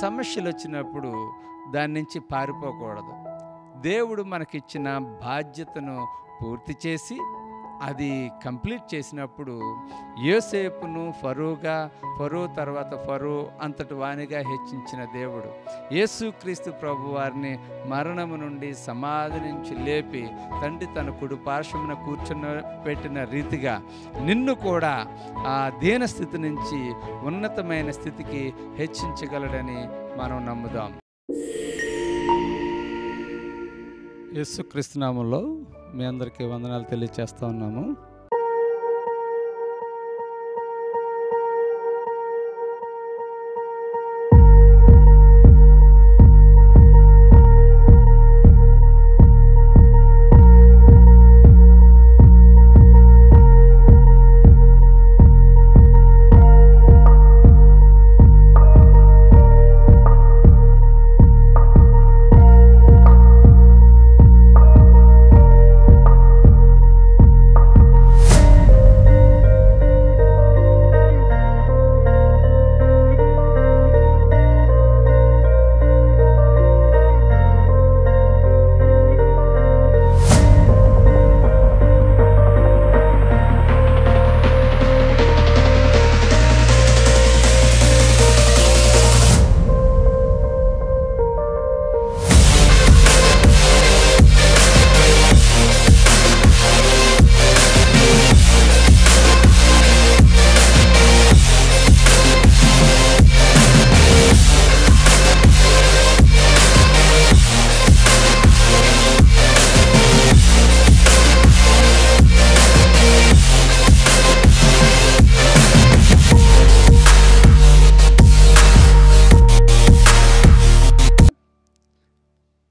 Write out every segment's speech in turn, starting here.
సమస్యలు వచ్చినప్పుడు దాని నుంచి పారిపోకూడదు. దేవుడు మనకిచ్చిన బాధ్యతను పూర్తి చేసి అది కంప్లీట్ చేసినప్పుడు యోసేపును ఫరో తర్వాత ఫరో అంతటి వానిగా హెచ్చించిన దేవుడు యేసుక్రీస్తు ప్రభువారిని మరణము నుండి సమాధి నుంచి లేపి తండ్రి తన కుడి పార్శ్వమున కూర్చొని రీతిగా నిన్ను కూడా ఆ దీన స్థితి నుంచి ఉన్నతమైన స్థితికి హెచ్చించగలడని మనం నమ్ముదాం. యేసుక్రీస్తు నామములో మీ అందరికీ వందనాలు తెలియజేస్తా ఉన్నాము.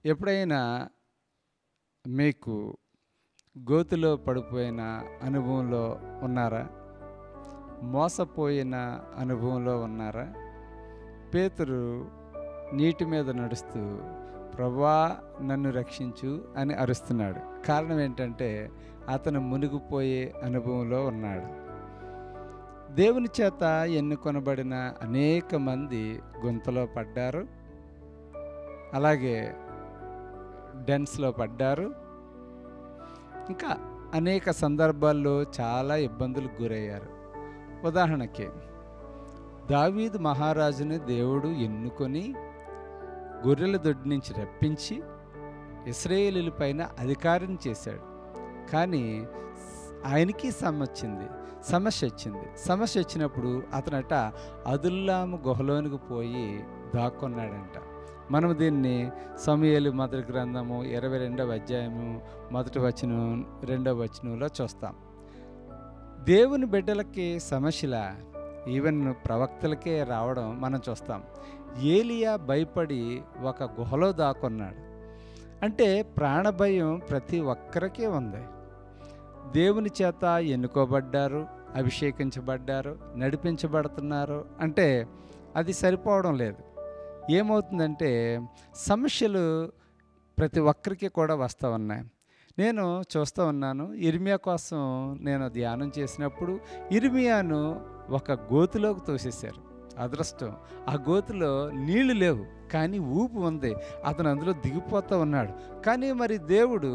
ఎప్పుడైనా మీకు గోతిలో పడిపోయిన అనుభవంలో ఉన్నారా? మోసపోయిన అనుభవంలో ఉన్నారా? పేతురు నీటి మీద నడుస్తూ ప్రభువా నన్ను రక్షించు అని అరుస్తున్నాడు. కారణం ఏంటంటే అతను మునిగిపోయే అనుభవంలో ఉన్నాడు. దేవుని చేత ఎన్నుకొనబడిన అనేక మంది గుంతలో పడ్డారు, అలాగే డెన్స్లో పడ్డారు, ఇంకా అనేక సందర్భాల్లో చాలా ఇబ్బందులకు గురయ్యారు. ఉదాహరణకి దావీదు మహారాజుని దేవుడు ఎన్నుకొని గొర్రెల దొడ్డి నుంచి రప్పించి ఇశ్రాయేలీయుల పైన అధికారం చేశాడు. కానీ ఆయనకి సమస్య వచ్చినప్పుడు అతనట అదుల్లాము గుహలోనికి పోయి దాక్కున్నాడంట. మనం దీన్ని సమూయేలు మొదటి గ్రంథము 22వ అధ్యాయము 1వ వచనం 2వ వచనంలో చూస్తాం. దేవుని బిడ్డలకి సమస్యల ఈవెన్ ప్రవక్తలకే రావడం మనం చూస్తాం. ఏలియా భయపడి ఒక గుహలో దాక్కున్నాడు. అంటే ప్రాణభయం ప్రతి ఒక్కరికే ఉంది. దేవుని చేత ఎన్నుకోబడ్డారు, అభిషేకించబడ్డారు, నడిపించబడుతున్నారు అంటే అది సరిపోవడం లేదు. ఏమవుతుందంటే సమస్యలు ప్రతి ఒక్కరికి కూడా వస్తూ ఉన్నాయి. నేను చూస్తూ ఉన్నాను, ఇర్మియా కోసం నేను ధ్యానం చేసినప్పుడు ఇర్మియాను ఒక గోతిలోకి తోసేశారు. అదృష్టం, ఆ గోతిలో నీళ్లు లేవు కానీ ఊపు ఉంది. అతను అందులో దిగిపోతూ ఉన్నాడు. కానీ మరి దేవుడు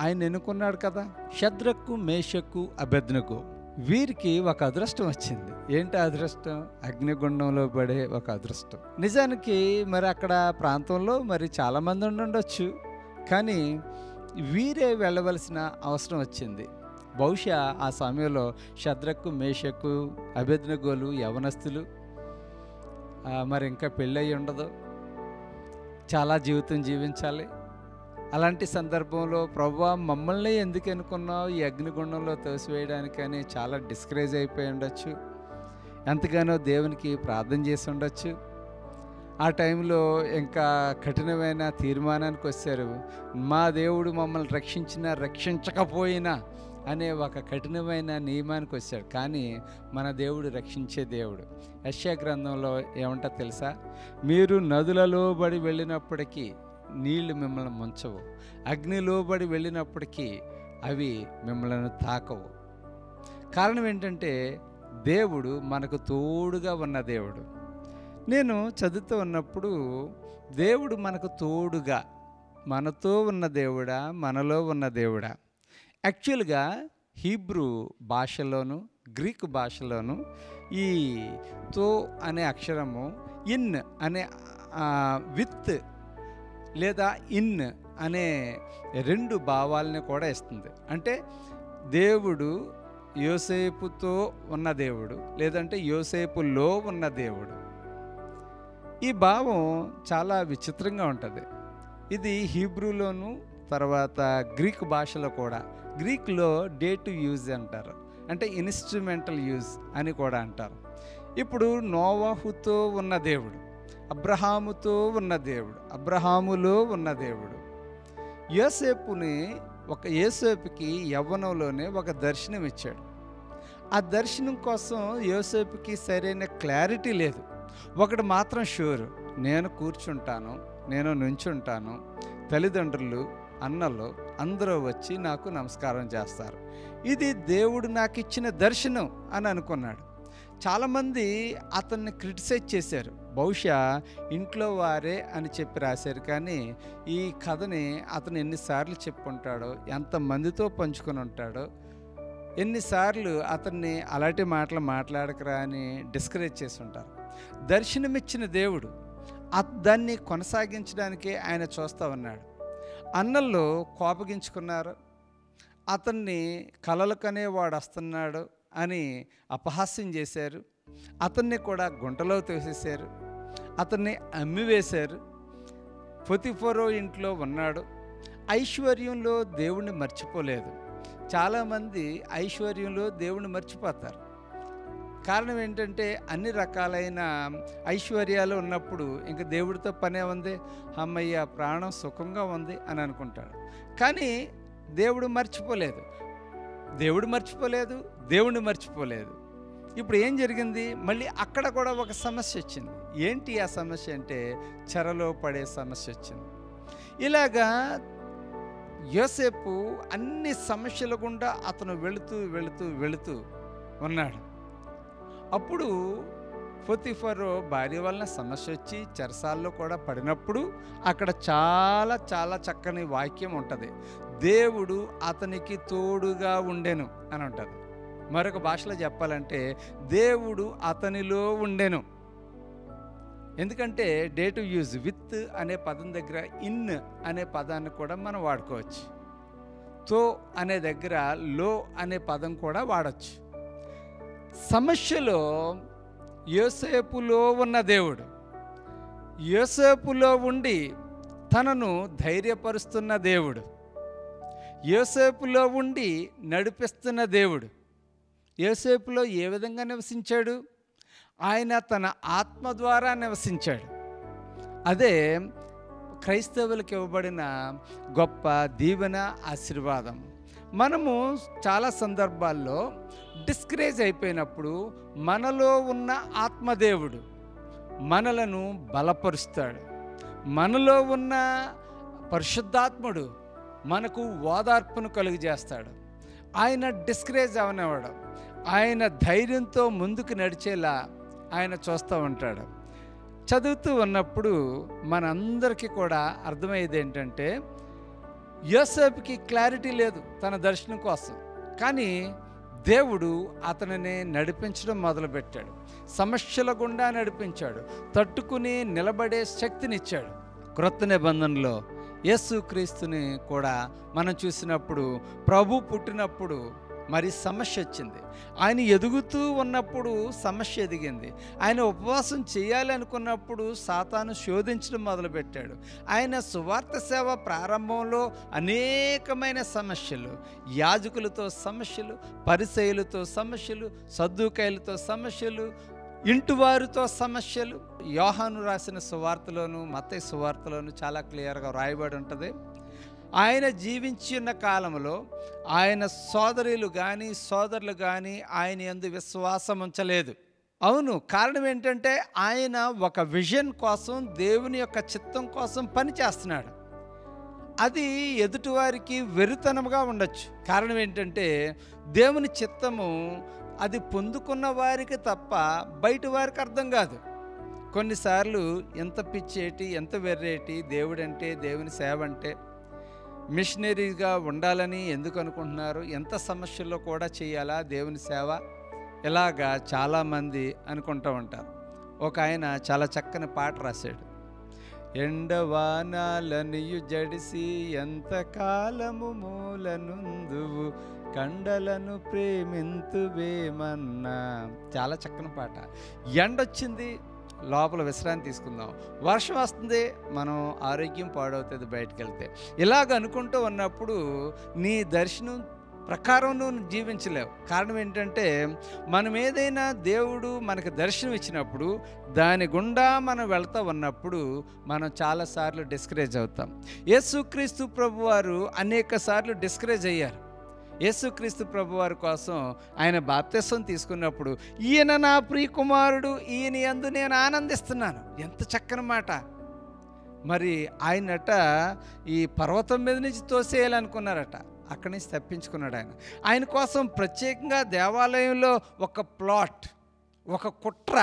ఆయన ఎన్నుకున్నాడు కదా. షద్రకు, మేషకు, అబేద్నెగో వీరికి ఒక అదృష్టం వచ్చింది. ఏంటి అదృష్టం? అగ్నిగుండంలో పడే ఒక అదృష్టం. నిజానికి మరి అక్కడ ప్రాంతంలో మరి చాలామంది ఉండొచ్చు, కానీ వీరే వెళ్ళవలసిన అవసరం వచ్చింది. బహుశా ఆ సమయంలో షద్రకు, మేషకు, అబేద్నెగోలు యవనస్తులు, మరి ఇంకా పెళ్ళయి ఉండదు, చాలా జీవితం జీవించాలి. అలాంటి సందర్భంలో ప్రభువా మమ్మల్ని ఎందుకు అనుకున్నావు ఈ అగ్నిగుండంలో తోసివేయడానికని చాలా డిస్కరేజ్ అయిపోయి ఉండొచ్చు. ఎంతగానో దేవునికి ప్రార్థన చేసి ఉండొచ్చు. ఆ టైంలో ఇంకా కఠినమైన తీర్మానానికి వచ్చారు. మా దేవుడు మమ్మల్ని రక్షించినా రక్షించకపోయినా అనే ఒక కఠినమైన నియమానికి వచ్చాడు. కానీ మన దేవుడు రక్షించే దేవుడు. యెషయా గ్రంథంలో ఏమంటా తెలుసా? మీరు నదులలో బడి వెళ్ళినప్పటికీ నీళ్లు మిమ్మల్ని ముంచవు, అగ్నిలోబడి వెళ్ళినప్పటికీ అవి మిమ్మల్ని తాకవు. కారణం ఏంటంటే దేవుడు మనకు తోడుగా ఉన్న దేవుడు. నేను చదువుతూ ఉన్నప్పుడు దేవుడు మనకు తోడుగా, మనతో ఉన్న దేవుడా, మనలో ఉన్న దేవుడా? యాక్చువల్గా హీబ్రూ భాషలోను, గ్రీకు భాషలోను ఈ తో అనే అక్షరము ఇన్ అనే విత్ లేదా ఇన్ అనే రెండు భావాలని కూడా ఇస్తుంది. అంటే దేవుడు యోసేపుతో ఉన్న దేవుడు, లేదంటే యోసేపులో ఉన్న దేవుడు. ఈ భావం చాలా విచిత్రంగా ఉంటుంది. ఇది హీబ్రూలోను, తర్వాత గ్రీక్ భాషలో కూడా. గ్రీక్లో డే టు యూజ్ అంటారు, అంటే ఇన్స్ట్రుమెంటల్ యూజ్ అని కూడా అంటారు. ఇప్పుడు నోవాహుతో ఉన్న దేవుడు, అబ్రహాముతో ఉన్న దేవుడు, అబ్రహాములో ఉన్న దేవుడు. యోసేపుకి యవ్వనంలోనే ఒక దర్శనం ఇచ్చాడు. ఆ దర్శనం కోసం యోసేపుకి సరైన క్లారిటీ లేదు. ఒకటి మాత్రం షూర్, నేను కూర్చుంటాను, నేను నుంచుంటాను, తల్లిదండ్రులు, అన్నలు అందరూ వచ్చి నాకు నమస్కారం చేస్తారు. ఇది దేవుడు నాకు ఇచ్చిన దర్శనం అని అనుకున్నాడు. చాలామంది అతన్ని క్రిటిసైజ్ చేశారు. బహుశా ఇంట్లో వారే అని చెప్పి రాశారు. కానీ ఈ కథని అతను ఎన్నిసార్లు చెప్పుంటాడో, ఎంతమందితో పంచుకొని ఉంటాడో, ఎన్నిసార్లు అతన్ని అలాంటి మాటలు మాట్లాడకరా అని డిస్కరేజ్ చేసి ఉంటారు. దర్శనమిచ్చిన దేవుడు దాన్ని కొనసాగించడానికే ఆయన చూస్తూ ఉన్నాడు. అన్నల్లో కోపగించుకున్నారు. అతన్ని కలలకనే వాడు వస్తున్నాడు అని అపహాస్యం చేశారు. అతన్ని కూడా గుంటలో తోసేశారు. అతన్ని అమ్మివేశారు. పొతిఫరో ఇంట్లో ఉన్నాడు. ఐశ్వర్యంలో దేవుణ్ణి మర్చిపోలేదు. చాలామంది ఐశ్వర్యంలో దేవుణ్ణి మర్చిపోతారు. కారణం ఏంటంటే అన్ని రకాలైన ఐశ్వర్యాలు ఉన్నప్పుడు ఇంక దేవుడితో పనే ఉంది, అమ్మయ్య ప్రాణం సుఖంగా ఉంది అని అనుకుంటాడు. కానీ దేవుడు మర్చిపోలేదు, దేవుడిని మర్చిపోలేదు. ఇప్పుడు ఏం జరిగింది? మళ్ళీ అక్కడ కూడా ఒక సమస్య వచ్చింది. ఏంటి ఆ సమస్య అంటే చెరలో పడే సమస్య వచ్చింది. ఇలాగా యోసేపు అన్ని సమస్యల గుండా అతను వెళుతూ ఉన్నాడు. అప్పుడు పొతిఫరో భార్య వలన సమస్య వచ్చి చెరసాల్లో కూడా పడినప్పుడు అక్కడ చాలా చాలా చక్కని వాక్యం ఉంటుంది. దేవుడు అతనికి తోడుగా ఉండెను అని ఉంటుంది. మరొక భాషలో చెప్పాలంటే దేవుడు అతనిలో ఉండెను. ఎందుకంటే డే టు యూజ్ విత్ అనే పదం దగ్గర ఇన్ అనే పదాన్ని కూడా మనం వాడుకోవచ్చు. తో అనే దగ్గర లో అనే పదం కూడా వాడచ్చు. సమస్యలో యోసేపులో ఉన్న దేవుడు, యోసేపులో ఉండి తనను ధైర్యపరుస్తున్న దేవుడు, యోసేపులో ఉండి నడిపిస్తున్న దేవుడు. యోసేపులో ఏ విధంగా నివసించాడు? ఆయన తన ఆత్మ ద్వారా నివసించాడు. అదే క్రైస్తవులకు ఇవ్వబడిన గొప్ప దీవెన, ఆశీర్వాదం. మనము చాలా సందర్భాల్లో డిస్కరేజ్ అయిపోయినప్పుడు మనలో ఉన్న ఆత్మదేవుడు మనలను బలపరుస్తాడు. మనలో ఉన్న పరిశుద్ధాత్ముడు మనకు ఓదార్పును కలుగజేస్తాడు. ఆయన డిస్కరేజ్ అవనివాడు. ఆయన ధైర్యంతో ముందుకు నడిచేలా ఆయన చూస్తూ ఉంటాడు. చదువుతూ ఉన్నప్పుడు మనందరికీ కూడా అర్థమయ్యేది ఏంటంటే యోసేపుకి క్లారిటీ లేదు తన దర్శనం కోసం. కానీ దేవుడు అతనిని నడిపించడం మొదలుపెట్టాడు. సమస్యల గుండా నడిపించాడు. తట్టుకుని నిలబడే శక్తినిచ్చాడు. క్రొత్త నిబంధనలో యేసుక్రీస్తుని కూడా మనం చూసినప్పుడు ప్రభు పుట్టినప్పుడు మరి సమస్య వచ్చింది. ఆయన ఎదుగుతూ ఉన్నప్పుడు సమస్య ఎదిగింది. ఆయన ఉపవాసం చేయాలి అనుకున్నప్పుడు సాతాను శోధించడం మొదలుపెట్టాడు. ఆయన సువార్త సేవ ప్రారంభంలో అనేకమైన సమస్యలు, యాజకులతో సమస్యలు, పరిసయ్యులతో సమస్యలు, సద్దూకయ్యులతో సమస్యలు, ఇంటివారితో సమస్యలు. యోహాను రాసిన సువార్తలోను మత్తయి సువార్తలోను చాలా క్లియర్గా రాయబడి ఉంటుంది. ఆయన జీవించిన కాలంలో ఆయన సోదరులు కానీ సోదరులు కానీ ఆయన యందు విశ్వాసం ఉంచలేదు. అవును, కారణం ఏంటంటే ఆయన ఒక విజన్ కోసం, దేవుని యొక్క చిత్తం కోసం పని చేస్తున్నాడు. అది ఎదుటివారికి వెరితనముగా ఉండొచ్చు. కారణం ఏంటంటే దేవుని చిత్తము అది పొందుకున్న వారికి తప్ప బయట వారికి అర్థం కాదు. కొన్నిసార్లు ఎంత పిచ్చేటి, ఎంత వెర్రేటి, దేవుడంటే, దేవుని సేవ అంటే, మిషనరీగా ఉండాలని ఎందుకు అనుకుంటున్నారు? ఎంత సమస్యల్లో కూడా చేయాలా దేవుని సేవ? ఇలాగా చాలామంది అనుకుంటూ ఉంటారు. ఒక ఆయన చాలా చక్కని పాట రాశాడు. ఎండవానాలనియు జడిసి ఎంతకాలము మూలనుందువు, కండలను ప్రేమింతువేమన్నా. చాలా చక్కని పాట. ఎండొచ్చింది, లోపల విశ్రాంతి తీసుకుందాం. వర్షం వస్తుంది, మనం ఆరోగ్యం పాడవుతుంది బయటకు వెళ్తే. ఇలాగ అనుకుంటూ ఉన్నప్పుడు నీ దర్శనం ప్రకారం నువ్వు జీవించలేవు. కారణం ఏంటంటే, మనం ఏదైనా దేవుడు మనకు దర్శనం ఇచ్చినప్పుడు దాని గుండా మనం వెళ్తూ ఉన్నప్పుడు మనం చాలాసార్లు డిస్కరేజ్ అవుతాం. యేసుక్రీస్తు ప్రభువారు అనేక సార్లు డిస్కరేజ్ అయ్యారు. యేసుక్రీస్తు ప్రభువారి కోసం ఆయన బాప్తిసం తీసుకున్నప్పుడు, ఈయన నా ప్రియకుమారుడు, ఈయన యందు నేను ఆనందిస్తున్నాను. ఎంత చక్కని మాట. మరి ఆయనట ఈ పర్వతం మీద నుంచి తోసేయాలనుకున్నారట. అక్కడి నుంచి తప్పించుకున్నాడు ఆయన. ఆయన కోసం ప్రత్యేకంగా దేవాలయంలో ఒక ప్లాట్, ఒక కుట్ర,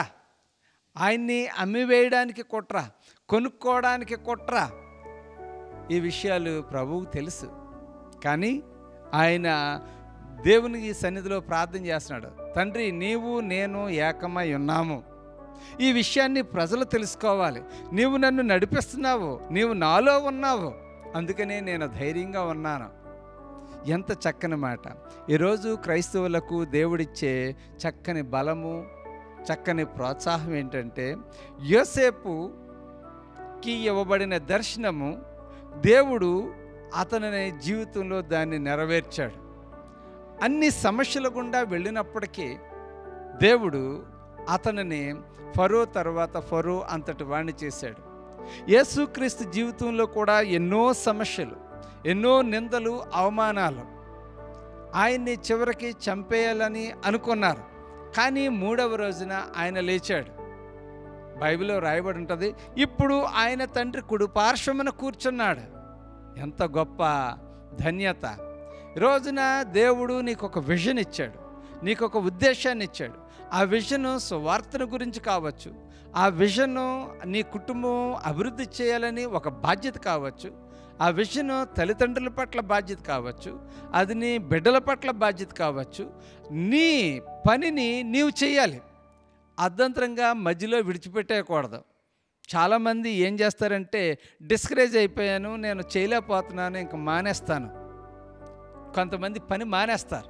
ఆయన్ని అమ్మివేయడానికి కుట్ర, కొనుక్కోవడానికి కుట్ర, ఈ విషయాలు ప్రభువుకు తెలుసు. కానీ ఆయన దేవునికి సన్నిధిలో ప్రార్థన చేస్తున్నాడు. తండ్రి, నీవు నేను ఏకమై ఉన్నాము. ఈ విషయాన్ని ప్రజలు తెలుసుకోవాలి. నీవు నన్ను నడిపిస్తున్నావు, నీవు నాలో ఉన్నావు, అందుకనే నేను ధైర్యంగా ఉన్నాను. ఎంత చక్కని మాట. ఈరోజు క్రైస్తవులకు దేవుడిచ్చే చక్కని బలము, చక్కని ప్రోత్సాహం ఏంటంటే, యోసేపుకి ఇవ్వబడిన దర్శనము దేవుడు అతని జీవితంలో దాన్ని నెరవేర్చాడు. అన్ని సమస్యల గుండా వెళ్ళినప్పటికీ దేవుడు అతనిని ఫరో తర్వాత ఫరో అంతటి వాణ్ణి చేశాడు. యేసుక్రీస్తు జీవితంలో కూడా ఎన్నో సమస్యలు, ఎన్నో నిందలు, అవమానాలు. ఆయన్ని చివరికి చంపేయాలని అనుకున్నారు. కానీ 3వ రోజున ఆయన లేచాడు. బైబిల్లో రాయబడి ఉంటుంది, ఇప్పుడు ఆయన తండ్రి కుడి పార్శ్వమున కూర్చున్నాడు. ఎంత గొప్ప ధన్యత. రోజున దేవుడు నీకు ఒక విజన్ ఇచ్చాడు, నీకు ఒక ఉద్దేశాన్ని ఇచ్చాడు. ఆ విజను సువార్తను గురించి కావచ్చు, ఆ విజను నీ కుటుంబం అభివృద్ధి చేయాలని ఒక బాధ్యత కావచ్చు, ఆ విజను తల్లిదండ్రుల పట్ల బాధ్యత కావచ్చు, అది నీ బిడ్డల పట్ల బాధ్యత కావచ్చు. నీ పనిని నీవు చేయాలి, అర్ధంతరంగా మధ్యలో విడిచిపెట్టేయకూడదు. చాలామంది ఏం చేస్తారంటే, డిస్కరేజ్ అయిపోయాను, నేను చేయలేకపోతున్నాను, ఇంక మానేస్తాను. కొంతమంది పని మానేస్తారు,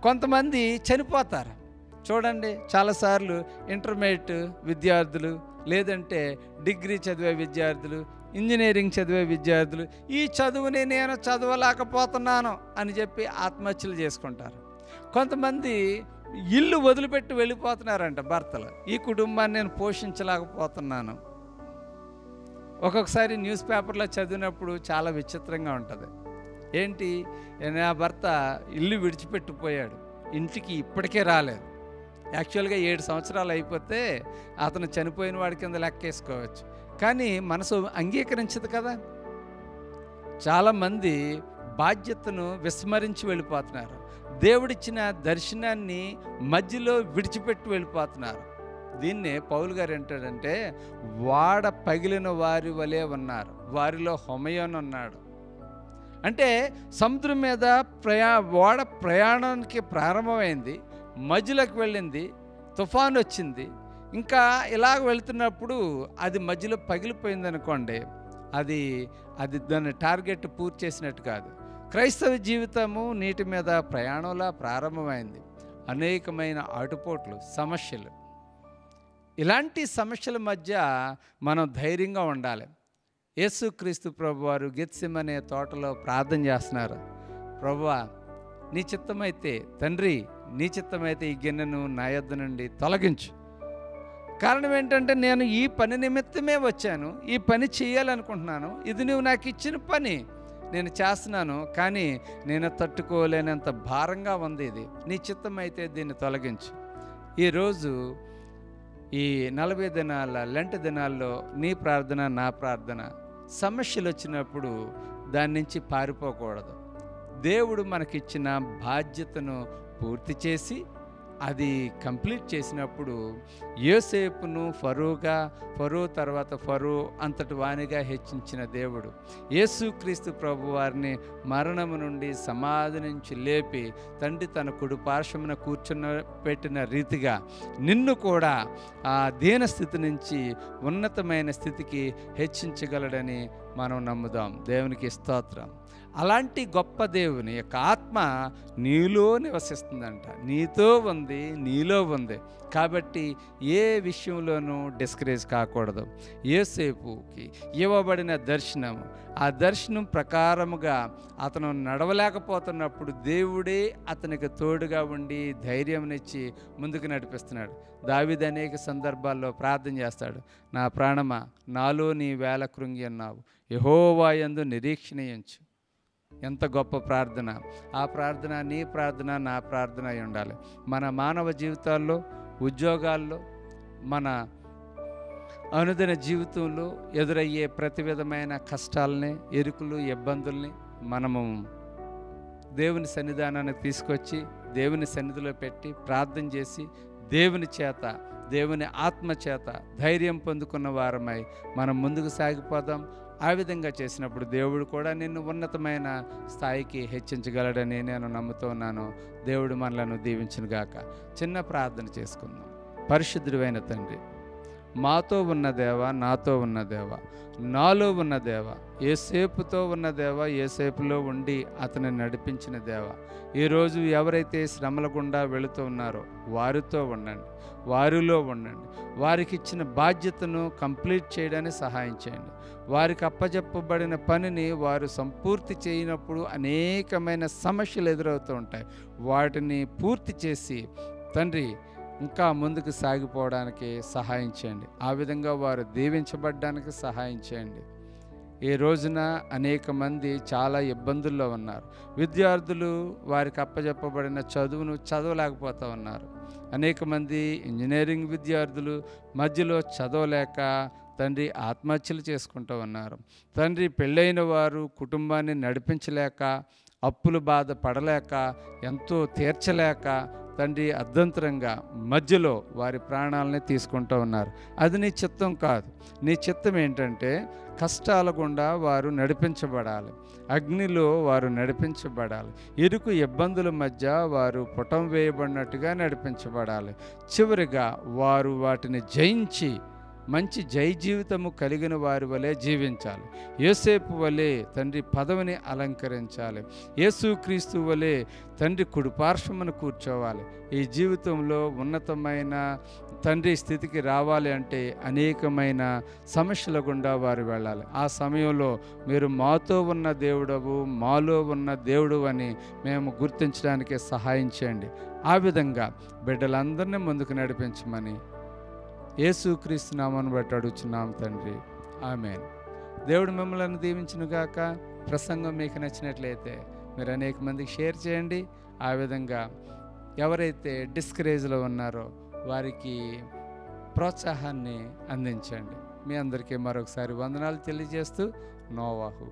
కొంతమంది చనిపోతారు. చూడండి, చాలాసార్లు ఇంటర్మీడియట్ విద్యార్థులు, లేదంటే డిగ్రీ చదివే విద్యార్థులు, ఇంజనీరింగ్ చదివే విద్యార్థులు, ఈ చదువుని నేను చదవలేకపోతున్నాను అని చెప్పి ఆత్మహత్యలు చేసుకుంటారు. కొంతమంది ఇల్లు వదిలిపెట్టి వెళ్ళిపోతున్నారంట భర్తలు, ఈ కుటుంబాన్ని నేను పోషించలేకపోతున్నాను. ఒక్కొక్కసారి న్యూస్ పేపర్లో చదివినప్పుడు చాలా విచిత్రంగా ఉంటుంది. ఏంటి, నా భర్త ఇల్లు విడిచిపెట్టిపోయాడు, ఇంటికి ఇప్పటికే రాలేదు. యాక్చువల్గా 7 సంవత్సరాలు అయిపోతే అతను చనిపోయిన వాడి కింద లెక్కేసుకోవచ్చు. కానీ మనసు అంగీకరించదు కదా. చాలామంది బాధ్యతను విస్మరించి వెళ్ళిపోతున్నారు. దేవుడిచ్చిన దర్శనాన్ని మధ్యలో విడిచిపెట్టి వెళ్ళిపోతున్నారు. దీన్నే పౌలు గారు ఏంటాడంటే, వాడ పగిలిన వారి వలె ఉన్నారు, వారిలో హోమయోన్ ఉన్నాడు. అంటే సముద్రం మీద ఓడ ప్రయాణానికి ప్రారంభమైంది, మధ్యలోకి వెళ్ళింది, తుఫాను వచ్చింది. ఇంకా ఇలాగ వెళ్తున్నప్పుడు అది మధ్యలో పగిలిపోయింది అనుకోండి, అది దాని టార్గెట్ పూర్తి చేసినట్టు కాదు. క్రైస్తవ జీవితము నీటి మీద ప్రయాణంలా ప్రారంభమైంది. అనేకమైన ఆటుపోట్లు, సమస్యలు. ఇలాంటి సమస్యల మధ్య మనం ధైర్యంగా ఉండాలి. యేసుక్రీస్తు ప్రభువారు గెత్సెమనే తోటలో ప్రార్థన చేస్తున్నారు. ప్రభువా, నీ చిత్తమైతే, తండ్రి నీ చిత్తమైతే ఈ గిన్నెను నా యొద్ద నుండి తొలగించు. కారణం ఏంటంటే, నేను ఈ పని నిమిత్తమే వచ్చాను, ఈ పని చేయాలనుకుంటున్నాను, ఇది నువ్వు నాకు ఇచ్చిన పని, నేను చేస్తున్నాను. కానీ నేను తట్టుకోలేనంత భారంగా ఉంది ఇది, నీ చిత్తమైతే దీన్ని తొలగించు. ఈరోజు ఈ 40 దినాల లెంట్ దినాల్లో నీ ప్రార్థన, నా ప్రార్థన. సమస్యలు వచ్చినప్పుడు దాని నుంచి పారిపోకూడదు. దేవుడు మనకిచ్చిన బాధ్యతను పూర్తి చేసి అది కంప్లీట్ చేసినప్పుడు యోసేపును ఫరో తర్వాత ఫరో అంతటి వానిగా హెచ్చించిన దేవుడు యేసుక్రీస్తు ప్రభు వారిని మరణము నుండి సమాధి నుంచి లేపి తండ్రి తన కుడి పార్శ్వమున పెట్టిన రీతిగా నిన్ను కూడా ఆ దీన స్థితి నుంచి ఉన్నతమైన స్థితికి హెచ్చించగలడని మనం నమ్ముదాం. దేవునికి స్తోత్రం. అలాంటి గొప్ప దేవుని యొక్క ఆత్మ నీలో నివసిస్తుందంట. నీతో ఉంది, నీలో ఉంది. కాబట్టి ఏ విషయంలోనూ డిస్కరేజ్ కాకూడదు. యోసేపుకి ఇవ్వబడిన దర్శనం, ఆ దర్శనం ప్రకారముగా అతను నడవలేకపోతున్నప్పుడు దేవుడే అతనికి తోడుగా ఉండి ధైర్యంనిచ్చి ముందుకు నడిపిస్తున్నాడు. దావీదు అనేక సందర్భాల్లో ప్రార్థన చేస్తాడు. నా ప్రాణమా, నాలో నీ వేళ కృంగి ఉన్నావు, యెహోవా యందు నిరీక్షణ ఉంచు. ఎంత గొప్ప ప్రార్థన! ఆ ప్రార్థన నీ ప్రార్థన, నా ప్రార్థన అయి ఉండాలి. మన మానవ జీవితాల్లో, ఉద్యోగాల్లో, మన అనుదిన జీవితంలో ఎదురయ్యే ప్రతి విధమైన కష్టాలని, ఇరుకులు, ఇబ్బందుల్ని మనము దేవుని సన్నిధానానికి తీసుకొచ్చి దేవుని సన్నిధిలో పెట్టి ప్రార్థన చేసి దేవుని చేత, దేవుని ఆత్మ చేత ధైర్యం పొందుకున్న వారమై మనం ముందుకు సాగిపోదాం. ఆ విధంగా చేసినప్పుడు దేవుడు కూడా నిన్ను ఉన్నతమైన స్థాయికి హెచ్చించగలడని నేను నమ్ముతున్నాను. దేవుడు మనలను దీవించునుగాక. చిన్న ప్రార్థన చేసుకుందాం. పరిశుద్ధుడైన తండ్రి, మాతో ఉన్న దేవ, నాతో ఉన్న దేవ, నాలో ఉన్న దేవ, యోసేపుతో ఉన్న దేవ, యోసేపులో ఉండి అతన్ని నడిపించిన దేవ, ఈరోజు ఎవరైతే శ్రమల గుండా వెళుతూ ఉన్నారో వారితో ఉండండి, వారిలో ఉండండి. వారికి ఇచ్చిన బాధ్యతను కంప్లీట్ చేయడానికి సహాయం చేయండి. వారికి అప్పచెప్పబడిన పనిని వారు సంపూర్తి చేయనప్పుడు అనేకమైన సమస్యలు ఎదురవుతూ ఉంటాయి. వాటిని పూర్తి చేసి తండ్రి ఇంకా ముందుకు సాగిపోవడానికి సహాయం చేయండి. ఆ విధంగా వారు దీవించబడ్డానికి సహాయం చేయండి. ఈ రోజున అనేక మంది చాలా ఇబ్బందుల్లో ఉన్నారు. విద్యార్థులు వారికి అప్పచెప్పబడిన చదువును చదవలేకపోతూ ఉన్నారు. అనేక మంది ఇంజనీరింగ్ విద్యార్థులు మధ్యలో చదవలేక తండ్రి ఆత్మహత్యలు చేసుకుంటూ ఉన్నారు. తండ్రి పెళ్ళైన వారు కుటుంబాన్ని నడిపించలేక, అప్పుల బాధ పడలేక, ఎంతో తీర్చలేక తండ్రి అర్ధంతరంగా మధ్యలో వారి ప్రాణాలని తీసుకుంటూ ఉన్నారు. అది నీ చిత్తం కాదు. నీ చిత్తం ఏంటంటే కష్టాల గుండా వారు నడిపించబడాలి, అగ్నిలో వారు నడిపించబడాలి, ఇరుకు ఇబ్బందుల మధ్య వారు పుటం వేయబడినట్టుగా నడిపించబడాలి. చివరిగా వారు వాటిని జయించి మంచి జై జీవితము కలిగిన వారి వలె జీవించాలి. యోసేపు వలె తండ్రి పదవిని అలంకరించాలి. యేసుక్రీస్తు వలె తండ్రి కుడిపార్శ్వమున కూర్చోవాలి. ఈ జీవితంలో ఉన్నతమైన తండ్రి స్థితికి రావాలి అంటే అనేకమైన సమస్యల గుండా వారు వెళ్ళాలి. ఆ సమయంలో మీరు మాతో ఉన్న దేవుడవు, మాలో ఉన్న దేవుడు అని మేము గుర్తించడానికి సహాయం చేయండి. ఆ విధంగా బిడ్డలందరినీ ముందుకు నడిపించమని యేసుక్రీస్తు నామమును బట్టి అడుగుచున్నాం తండ్రి, ఆమేన్. దేవుడు మిమ్మల్ని దీవించునుగాక. ప్రసంగం మీకు నచ్చినట్లయితే మీరు అనేక మందికి షేర్ చేయండి. ఆ విధంగా ఎవరైతే డిస్కరేజ్లో ఉన్నారో వారికి ప్రోత్సాహాన్ని అందించండి. మీ అందరికీ మరొకసారి వందనాలు తెలియజేస్తూ నోవాహు.